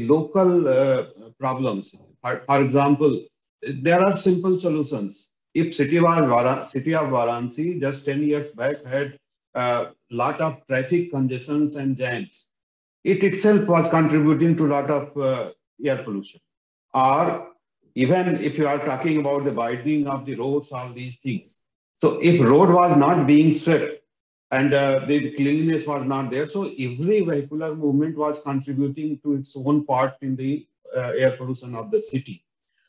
local problems, for example, there are simple solutions. If city of Varanasi just 10 years back had a lot of traffic congestions and jams, it itself was contributing to a lot of air pollution. Or even if you are talking about the widening of the roads, all these things. So if road was not being swept and the cleanliness was not there, so every vehicular movement was contributing to its own part in the air pollution of the city.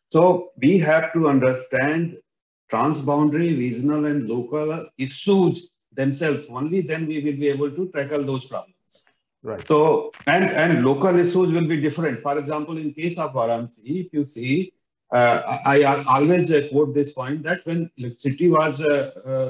So we have to understand transboundary, regional and local issues themselves. Only then we will be able to tackle those problems. Right. So, and local issues will be different. For example, in case of Varanasi, if you see, I always quote this point that when electricity was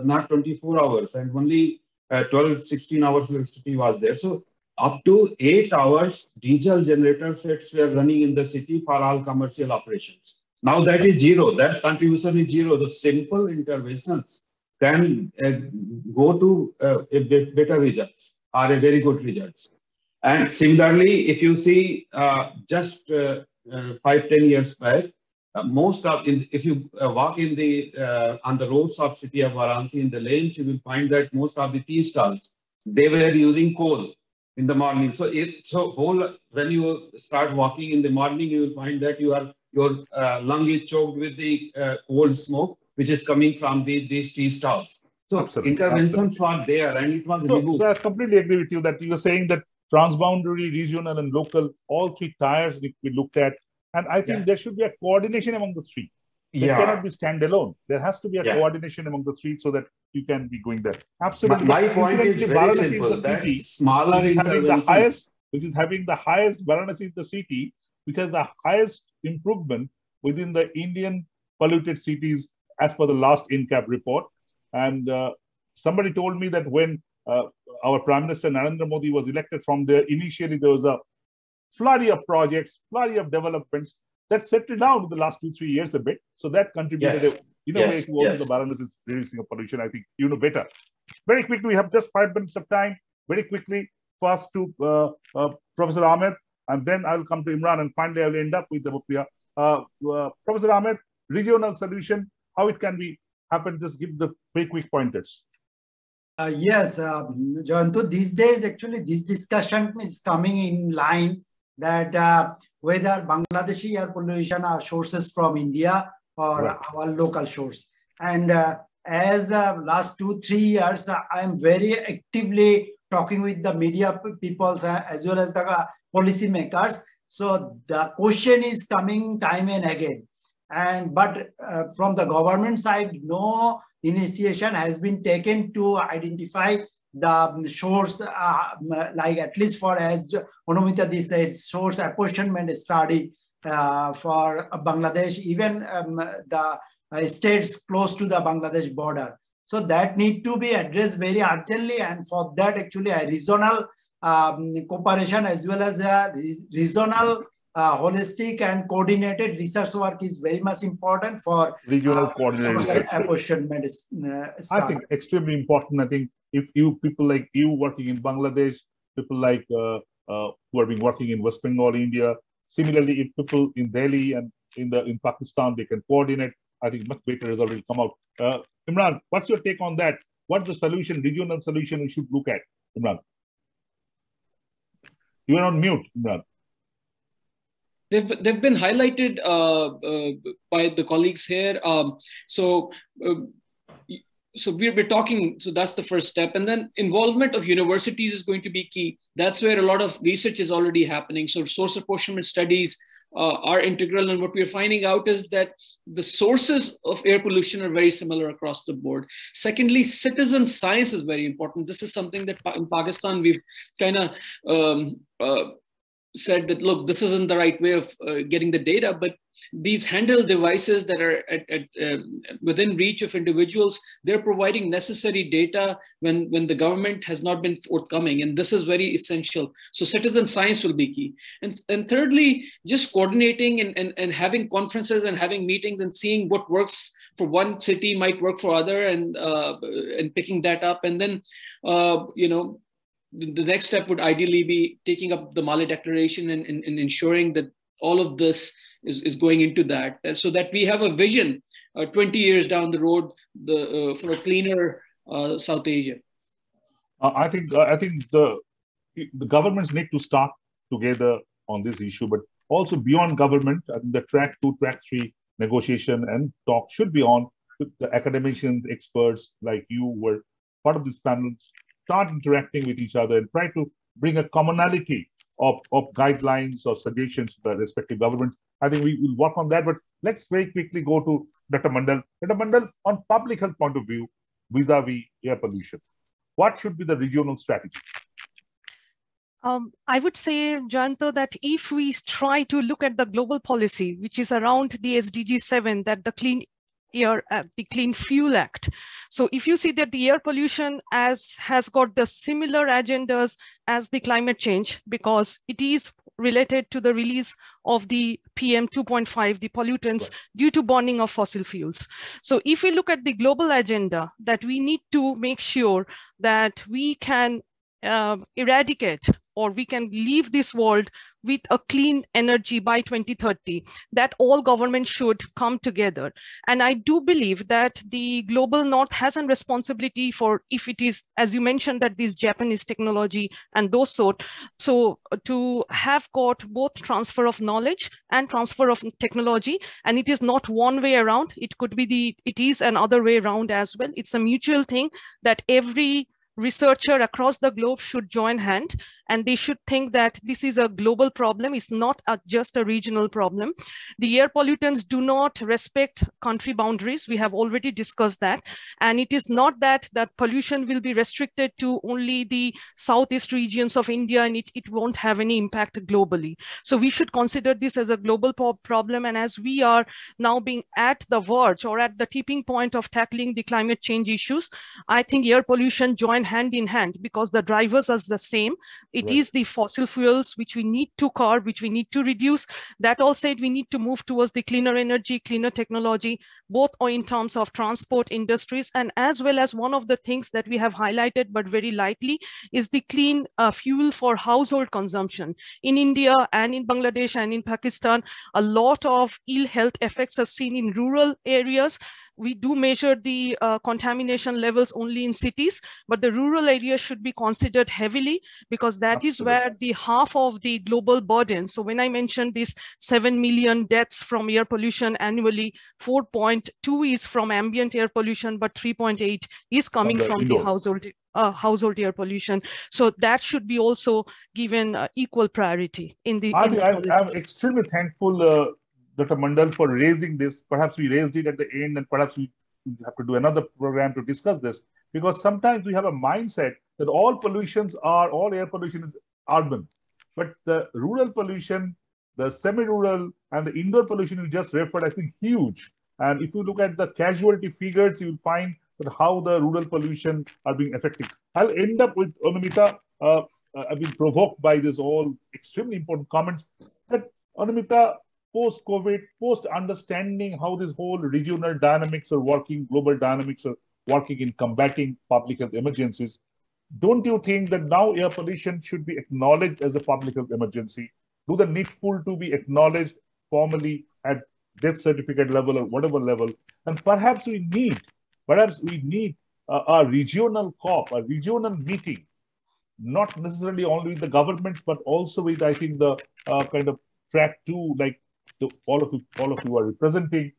not 24 hours and only 12, 16 hours electricity was there. So up to 8 hours, diesel generator sets were running in the city for all commercial operations. Now that is zero, that contribution is zero. The simple interventions can go to better results or a very good results. And similarly, if you see just 5-10 years back, if you walk in on the roads of city of Varanasi in the lanes, you will find that most of the tea stalls, they were using coal in the morning. So when you start walking in the morning, you will find that your lung is choked with the coal smoke. which is coming from these tea stalls. So Absolutely. interventions were there, and it was removed. So I completely agree with you that you were saying that transboundary, regional, and local, all three tiers we looked at. And I think there should be a coordination among the three. It cannot be standalone. There has to be a coordination among the three so that you can be going there. Absolutely. My point is very simple. That smaller interventions, which is having the highest, Varanasi is the city which has the highest improvement within the Indian polluted cities as per the last INCAP report. And somebody told me that when our Prime Minister Narendra Modi was elected from there, initially there was a flurry of projects, flurry of developments that settled down in the last 2-3 years a bit. So that contributed in a way to also the Varanasi reducing of pollution. I think you know better. Very quickly, we have just 5 minutes of time. Very quickly, first to Professor Ahmed, and then I'll come to Imran, and finally I'll end up with Debapriya. Professor Ahmed, regional solution, how it can be happen? Just give the very quick pointers. Yes, Jayantu, these days actually this discussion is coming in line that whether Bangladeshi air pollution are sources from India or our local source. And as last 2-3 years, I am very actively talking with the media people as well as the policy makers. So the question is coming time and again. But from the government side, no initiation has been taken to identify the source, like at least for, as Anumita said, source apportionment study for Bangladesh, even the states close to the Bangladesh border. So that need to be addressed very urgently, and for that actually a regional cooperation as well as a regional holistic and coordinated research work is very much important for regional coordinated apportionment. I think extremely important. I think if you people like you working in Bangladesh, people like who have been working in West Bengal, India, similarly, if people in Delhi and in Pakistan they can coordinate, I think much better result will come out. Imran, what's your take on that? What's the solution, regional solution we should look at, Imran? You are on mute, Imran. They've been highlighted by the colleagues here. So we're talking, so that's the first step. And then involvement of universities is going to be key. That's where a lot of research is already happening. So source apportionment studies are integral. And what we're finding out is that the sources of air pollution are very similar across the board. Secondly, citizen science is very important. This is something that in Pakistan, we've kind of said that, look, this isn't the right way of getting the data, but these handheld devices that are within reach of individuals, they're providing necessary data when the government has not been forthcoming. And this is very essential. So citizen science will be key. And thirdly, just coordinating and having conferences and having meetings and seeing what works for one city might work for other, and picking that up. And then, the next step would ideally be taking up the Mali Declaration and ensuring that all of this is going into that, so that we have a vision 20 years down the road for a cleaner South Asia. I think the governments need to start together on this issue, but also beyond government, I think the track 2, track 3 negotiation and talk should be on with the academicians, experts like you were part of this panel. Start interacting with each other and try to bring a commonality of guidelines or suggestions to the respective governments. I think we will work on that, but let's very quickly go to Dr. Mondal. Dr. Mondal, on public health point of view, vis-a-vis air pollution, what should be the regional strategy? I would say, Jayanta, that if we try to look at the global policy, which is around the SDG 7, that the Clean Air, the Clean Fuel Act. So if you see that the air pollution has got the similar agendas as the climate change, because it is related to the release of the PM 2.5, the pollutants due to burning of fossil fuels. So if we look at the global agenda, that we need to make sure that we can eradicate or we can leave this world with a clean energy by 2030, that all governments should come together. And I do believe that the global north has a responsibility for, if it is, as you mentioned, that this Japanese technology and those sort, so to have got both transfer of knowledge and transfer of technology, and it is not one way around, it could be it is another way around as well. It's a mutual thing that every researcher across the globe should join hand, and they should think that this is a global problem. It's not just a regional problem. The air pollutants do not respect country boundaries. We have already discussed that. And it is not that pollution will be restricted to only the southeast regions of India and it won't have any impact globally. So we should consider this as a global problem. And as we are now being at the verge or at the tipping point of tackling the climate change issues, I think air pollution join hand in hand, because the drivers are the same. It is the fossil fuels which we need to curb, which we need to reduce. That all said, we need to move towards the cleaner energy, cleaner technology, both in terms of transport industries, and as well as one of the things that we have highlighted but very lightly is the clean fuel for household consumption. In India and in Bangladesh and in Pakistan, a lot of ill health effects are seen in rural areas. We do measure the contamination levels only in cities, but the rural areas should be considered heavily, because that is where the half of the global burden. So when I mentioned this 7 million deaths from air pollution annually, 4.2 is from ambient air pollution, but 3.8 is coming from the household air pollution. So that should be also given equal priority in the. I'm extremely thankful, Dr. Mondal, for raising this. Perhaps we raised it at the end, and perhaps we have to do another program to discuss this, because sometimes we have a mindset that all air pollution is urban. But the rural pollution, the semi-rural, and the indoor pollution you just referred, I think, huge. And if you look at the casualty figures, you'll find that how the rural pollution are being affected. I'll end up with Anumita. I've been provoked by this all extremely important comments. That Anumita, post-COVID, post-understanding how this whole regional dynamics are working, global dynamics are working in combating public health emergencies, don't you think that now air pollution should be acknowledged as a public health emergency? Do the needful to be acknowledged formally at death certificate level or whatever level? And perhaps we need a regional COP, a regional meeting, not necessarily only with the governments, but also with, I think, the kind of track 2, like all of you are representing,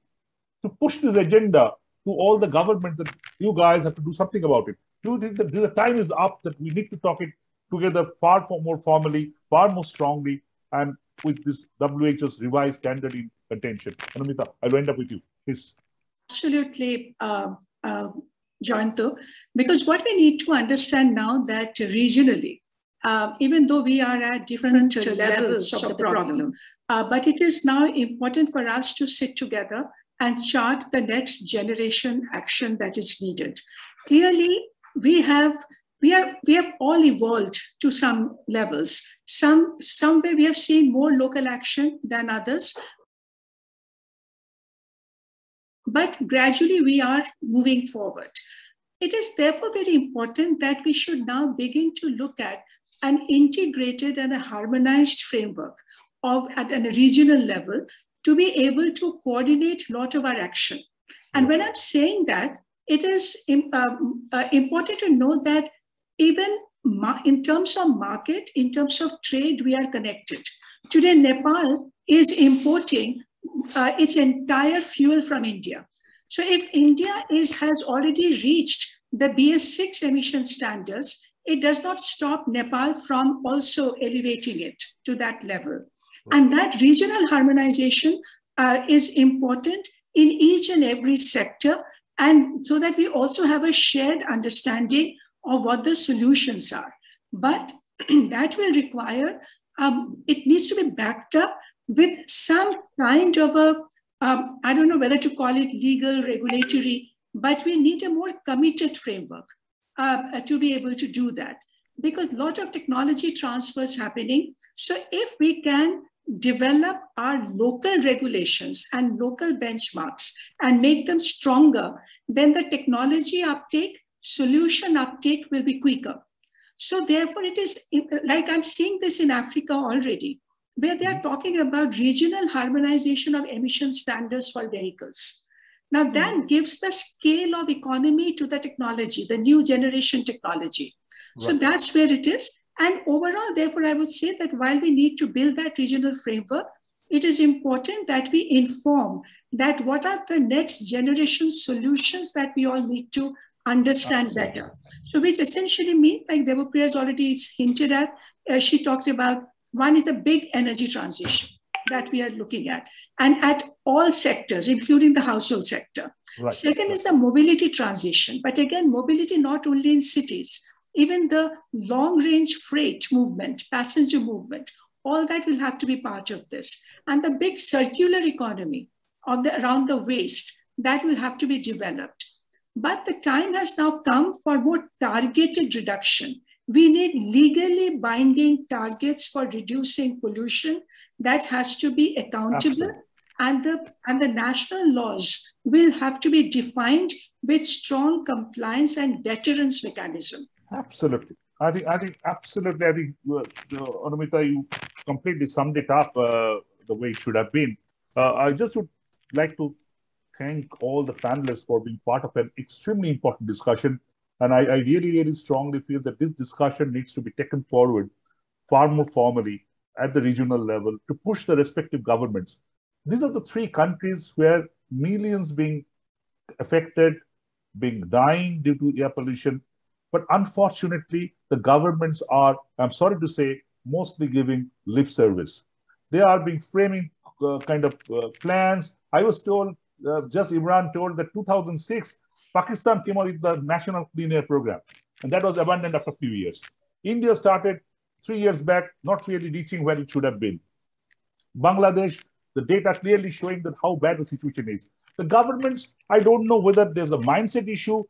to push this agenda to all the governments that you guys have to do something about it. Do you think that the time is up, that we need to talk it together far more formally, far more strongly, and with this WHO's revised standard in contention? Anumita, I'll end up with you, please. Absolutely, Jayanta, because what we need to understand now that regionally, even though we are at different levels of the problem, but it is now important for us to sit together and chart the next generation action that is needed. Clearly, we have all evolved to some levels. Somewhere we have seen more local action than others, but gradually we are moving forward. It is therefore very important that we should now begin to look at an integrated and a harmonized framework at a regional level to be able to coordinate a lot of our action. And when I'm saying that, it is important to know that even in terms of market, in terms of trade, we are connected. Today, Nepal is importing its entire fuel from India. So if India has already reached the BS6 emission standards, it does not stop Nepal from also elevating it to that level. And that regional harmonization is important in each and every sector, and so that we also have a shared understanding of what the solutions are. But that will require, it needs to be backed up with some kind of a, I don't know whether to call it legal, regulatory, but we need a more committed framework to be able to do that, because a lot of technology transfers happening. So if we can develop our local regulations and local benchmarks and make them stronger, then the technology uptake, solution uptake will be quicker. So therefore, it is like I'm seeing this in Africa already, where they are talking about regional harmonization of emission standards for vehicles. Now that gives the scale of economy to the technology, the new generation technology. Right. So that's where it is. And overall, therefore, I would say that while we need to build that regional framework, it is important that we inform that what are the next generation solutions that we all need to understand better. So which essentially means, like Debapriya has already hinted at, she talked about, one is the big energy transition that we are looking at, and at all sectors, including the household sector. Right. Second is the mobility transition, but again, mobility not only in cities, even the long-range freight movement, passenger movement, all that will have to be part of this. And the big circular economy of around the waste, that will have to be developed. But the time has now come for more targeted reduction. We need legally binding targets for reducing pollution that has to be accountable. Absolutely. And the national laws will have to be defined with strong compliance and deterrence mechanism. Absolutely. I think absolutely. I think, Anumita, you completely summed it up the way it should have been. I just would like to thank all the panelists for being part of an extremely important discussion. And I really, really strongly feel that this discussion needs to be taken forward far more formally at the regional level to push the respective governments. These are the three countries where millions being affected, being dying due to air pollution. But unfortunately, the governments are, I'm sorry to say, mostly giving lip service. They are being framing plans. I was told, just Imran told that 2006, Pakistan came out with the National Clean Air Program, and that was abandoned after a few years. India started 3 years back, not really reaching where it should have been. Bangladesh, the data clearly showing that how bad the situation is. The governments, I don't know whether there's a mindset issue,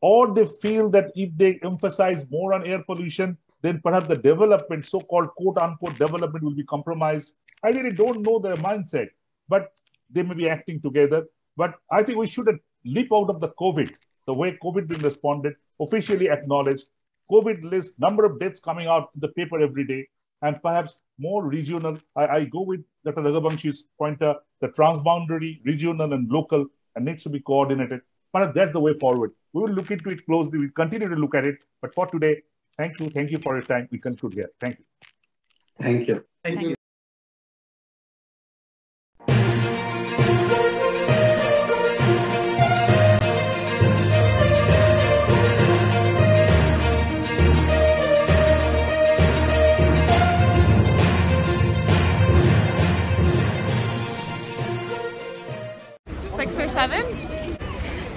or they feel that if they emphasize more on air pollution, then perhaps the development, so-called quote-unquote development, will be compromised. I really don't know their mindset, but they may be acting together. But I think we should leap out of the COVID, the way COVID been responded, officially acknowledged, COVID list, number of deaths coming out in the paper every day, and perhaps more regional. I go with Dr. Raghubanshi's pointer, the transboundary, regional and local, and needs to be coordinated. But that's the way forward. We will look into it closely. We'll continue to look at it. But for today, thank you. Thank you for your time. We conclude here. Thank you. Thank you. Thank you.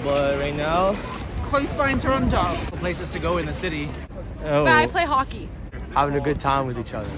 But right now, close by in Toronto. places to go in the city. But I play hockey. Having a good time with each other.